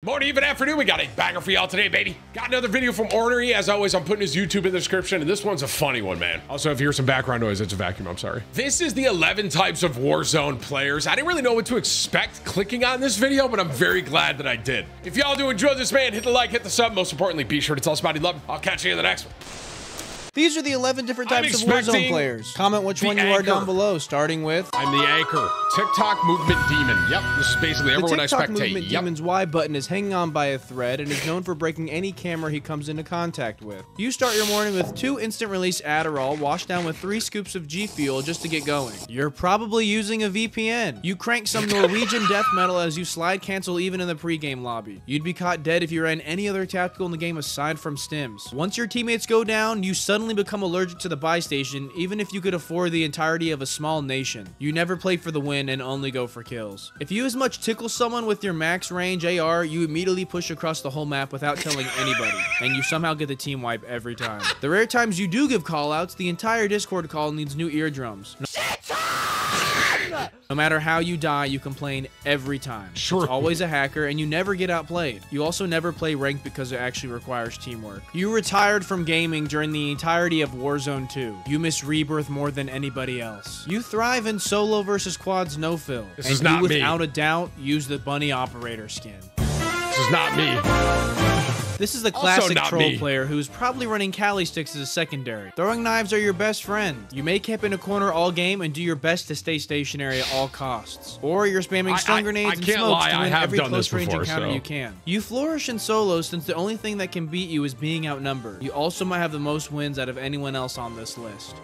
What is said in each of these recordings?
Morning, even afternoon, we got a banger for y'all today, baby. Got another video from Ornery. As always, I'm putting his YouTube in the description, and this one's a funny one, man. Also, if you hear some background noise, it's a vacuum, I'm sorry. This is the 11 types of Warzone players. I didn't really know what to expect clicking on this video, but I'm very glad that I did. If y'all do enjoy this, man, hit the like, hit the sub. Most importantly, be sure to tell somebody you love them. I'll catch you in the next one. These are the 11 different types of Warzone players. Comment which one you are down below, starting with... I'm the anchor. TikTok movement demon. Yep, this is basically everyone I spectate. The TikTok movement demon's Y button is hanging on by a thread and is known for breaking any camera he comes into contact with. You start your morning with 2 instant release Adderall, washed down with 3 scoops of G Fuel just to get going. You're probably using a VPN. You crank some Norwegian death metal as you slide cancel even in the pregame lobby. You'd be caught dead if you ran any other tactical in the game aside from stims. Once your teammates go down, you suddenly become allergic to the buy station, even if you could afford the entirety of a small nation. You never play for the win and only go for kills. If you as much tickle someone with your max range AR, you immediately push across the whole map without telling anybody, and you somehow get the team wipe every time. The rare times you do give callouts, the entire Discord call needs new eardrums. No matter how you die, you complain every time. Sure. It's always a hacker, and you never get outplayed. You also never play ranked because it actually requires teamwork. You retired from gaming during the entirety of Warzone 2. You miss Rebirth more than anybody else. You thrive in solo versus quads no-fill. This is not me. Without a doubt, use the bunny operator skin. This is not me. This is the classic troll player who's probably running Cali sticks as a secondary. Throwing knives are your best friend. You may camp in a corner all game and do your best to stay stationary at all costs. Or you're spamming stun grenades and smokes to win every close range encounter you can. You flourish in solo since the only thing that can beat you is being outnumbered. You also might have the most wins out of anyone else on this list.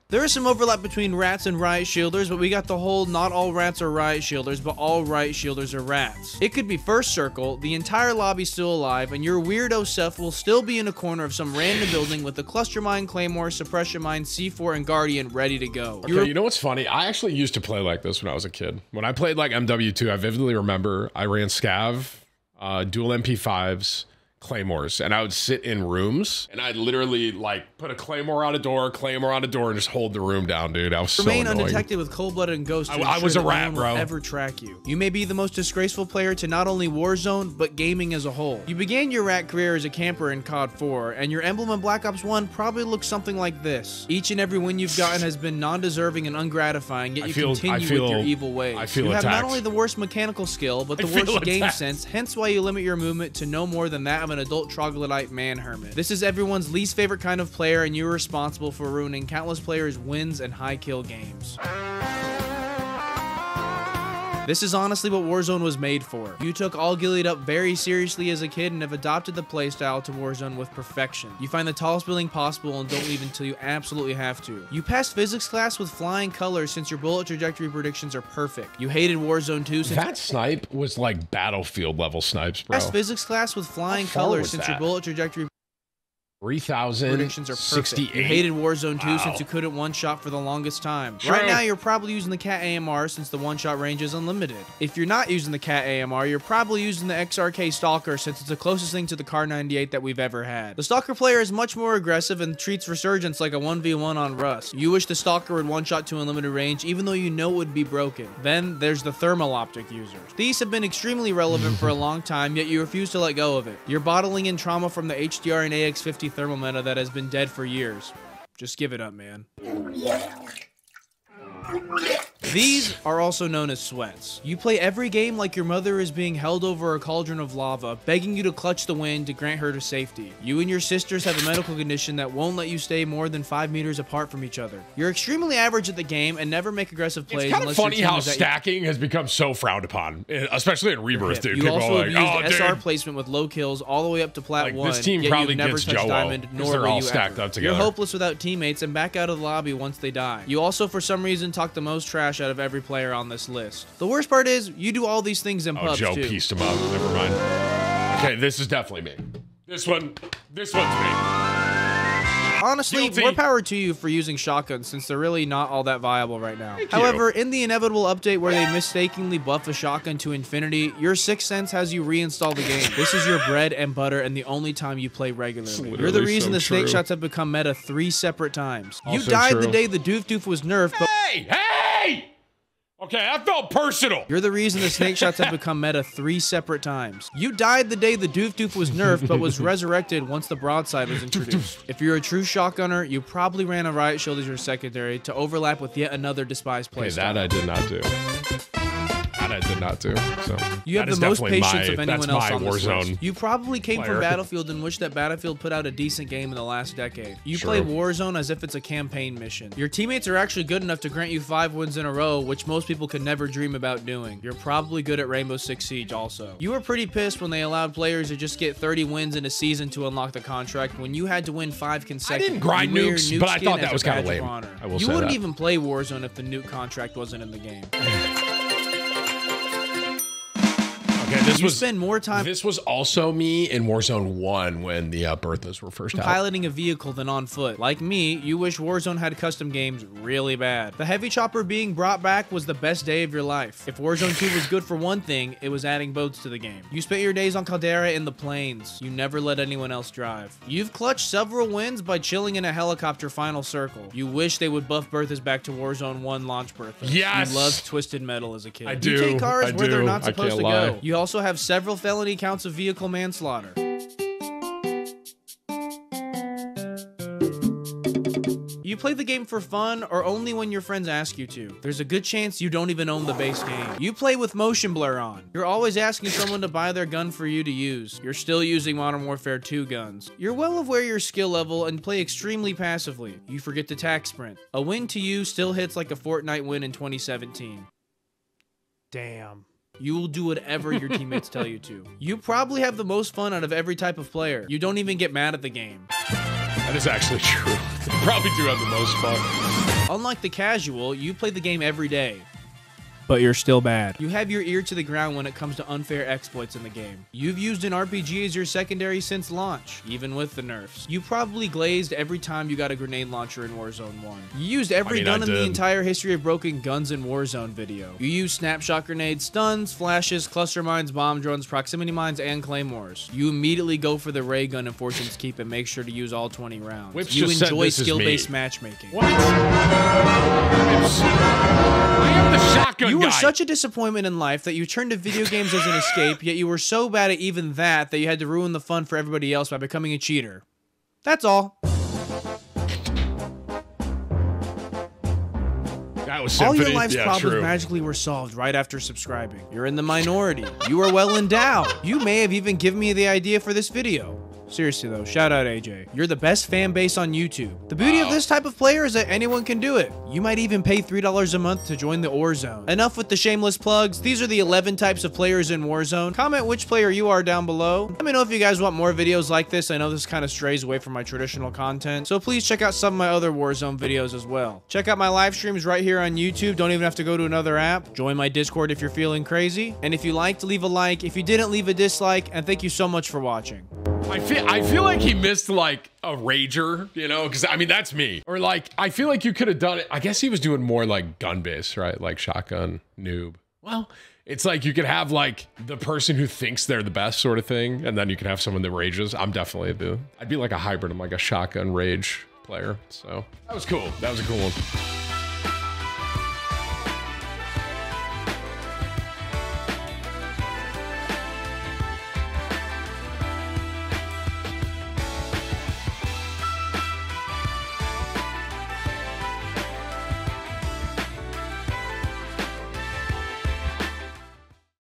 There is some overlap between rats and riot shielders, but we got the whole not all rats are riot shielders, but all riot shielders are rats. It could be first circle, the entire lobby still alive, and your weirdo self will still be in a corner of some random building with the cluster mine, claymore, suppression mine, C4, and guardian ready to go. Okay, you know what's funny? I actually used to play like this when I was a kid. When I played like MW2, I vividly remember I ran scav, dual MP5s, claymores, and I would sit in rooms and I'd literally like put a claymore on a door, and just hold the room down, dude. I was so annoying. Remain undetected with cold-blooded and ghost. I was a rat, bro. Ever track you. You may be the most disgraceful player to not only Warzone but gaming as a whole. You began your rat career as a camper in COD 4, and your emblem in Black Ops 1 probably looks something like this. Each and every win you've gotten has been non-deserving and ungratifying, yet you continue with your evil ways. You have not only the worst mechanical skill, but the worst game sense, hence why you limit your movement to no more than that of an adult troglodyte man hermit. This is everyone's least favorite kind of player, and you're responsible for ruining countless players' wins and high kill games. This is honestly what Warzone was made for. You took all gillied up very seriously as a kid and have adopted the playstyle to Warzone with perfection. You find the tallest building possible and don't leave until you absolutely have to. You passed physics class with flying colors since your bullet trajectory predictions are perfect. You hated Warzone 2 since— That snipe was like Battlefield level snipes, bro. Passed physics class with flying colors since your bullet trajectory 3,000 predictions are perfect. You hated Warzone 2 since you couldn't one-shot for the longest time. True. Right now, you're probably using the Cat AMR since the one-shot range is unlimited. If you're not using the Cat AMR, you're probably using the XRK Stalker since it's the closest thing to the Kar 98 that we've ever had. The Stalker player is much more aggressive and treats Resurgence like a 1v1 on Rust. You wish the Stalker would one-shot to unlimited range even though you know it would be broken. Then there's the thermal optic users. These have been extremely relevant for a long time, yet you refuse to let go of it. You're bottling in trauma from the HDR and AX50 thermal meta that has been dead for years. Just give it up, man. These are also known as sweats. You play every game like your mother is being held over a cauldron of lava, begging you to clutch the wind to grant her to safety. You and your sisters have a medical condition that won't let you stay more than 5 meters apart from each other. You're extremely average at the game and never make aggressive plays. It's kind of funny how stacking has become so frowned upon, especially in Rebirth, dude. You People also are like, abused SR placement with low kills all the way up to plat 1. This team probably gets Joe diamond, nor they're will all you stacked ever. up together. You're hopeless without teammates and back out of the lobby once they die. You also, for some reason, talk the most trash out of every player on this list. The worst part is, you do all these things in pubs, Joe too. pieced him up. Never mind. Okay, this is definitely me. This one's me. Honestly, Guilty. more power to you for using shotguns since they're really not all that viable right now. However, in the inevitable update where they mistakenly buff a shotgun to infinity, your Sixth Sense has you reinstall the game. This is your bread and butter and the only time you play regularly. You're the reason the snake shots have become meta 3 separate times. You died the day the Doof Doof was nerfed, but— Hey! Okay, that felt personal. You're the reason the snake shots have become meta 3 separate times. You died the day the doof was nerfed, but was resurrected once the broadside was introduced. If you're a true shotgunner, you probably ran a riot shield as your secondary to overlap with yet another despised playstyle. Okay, that I did not do. I did not do. So you have the most patience of anyone else on this list. You probably came from Battlefield and wish that Battlefield put out a decent game in the last decade. You play Warzone as if it's a campaign mission. Your teammates are actually good enough to grant you 5 wins in a row, which most people could never dream about doing. You're probably good at Rainbow Six Siege also. You were pretty pissed when they allowed players to just get 30 wins in a season to unlock the contract when you had to win 5 consecutive. I didn't grind nukes, but I thought that was kind of lame. You wouldn't even play Warzone if the nuke contract wasn't in the game. This was also me in Warzone 1 when the Berthas were first out. Piloting a vehicle than on foot. Like me, you wish Warzone had custom games really bad. The heavy chopper being brought back was the best day of your life. If Warzone 2 was good for one thing, it was adding boats to the game. You spent your days on Caldera in the plains. You never let anyone else drive. You've clutched several wins by chilling in a helicopter final circle. You wish they would buff Berthas back to Warzone 1 launch Berthas. Yes! You loved Twisted Metal as a kid. I do. You take cars where they're not supposed to go. You also have several felony counts of vehicle manslaughter. You play the game for fun or only when your friends ask you to. There's a good chance you don't even own the base game. You play with motion blur on. You're always asking someone to buy their gun for you to use. You're still using Modern Warfare 2 guns. You're well aware your skill level and play extremely passively. You forget to tac sprint. A win to you still hits like a Fortnite win in 2017. Damn. You will do whatever your teammates tell you to. You probably have the most fun out of every type of player. You don't even get mad at the game. That is actually true. You probably do have the most fun. Unlike the casual, you play the game every day. But you're still bad. You have your ear to the ground when it comes to unfair exploits in the game. You've used an RPG as your secondary since launch, even with the nerfs. You probably glazed every time you got a grenade launcher in Warzone 1. You used every gun in the entire history of broken guns in Warzone video. You used snapshot grenades, stuns, flashes, cluster mines, bomb drones, proximity mines, and claymores. You immediately go for the ray gun in Fortune's Keep and make sure to use all 20 rounds. Whips you enjoy skill-based matchmaking. What? I am the shotgun. You were such a disappointment in life that you turned to video games as an escape, yet you were so bad at even that you had to ruin the fun for everybody else by becoming a cheater. That's all. That was all your life's problems magically were solved right after subscribing. You're in the minority. You are well endowed. You may have even given me the idea for this video. Seriously though, shout out AJ. You're the best fan base on YouTube. The beauty of this type of player is that anyone can do it. You might even pay $3 a month to join the Warzone. Enough with the shameless plugs. These are the 11 types of players in Warzone. Comment which player you are down below. Let me know if you guys want more videos like this. I know this kind of strays away from my traditional content, so please check out some of my other Warzone videos as well. Check out my live streams right here on YouTube. Don't even have to go to another app. Join my Discord if you're feeling crazy. And if you liked, leave a like. If you didn't, leave a dislike. And thank you so much for watching. I feel like he missed like a rager, you know, because I mean that's me. Or like I feel like you could have done it. I guess he was doing more like gun based, right? Like shotgun noob. Well, it's like you could have like the person who thinks they're the best sort of thing, and then you can have someone that rages. I'm definitely I'd be like a hybrid. I'm like a shotgun rage player. So that was cool. That was a cool one.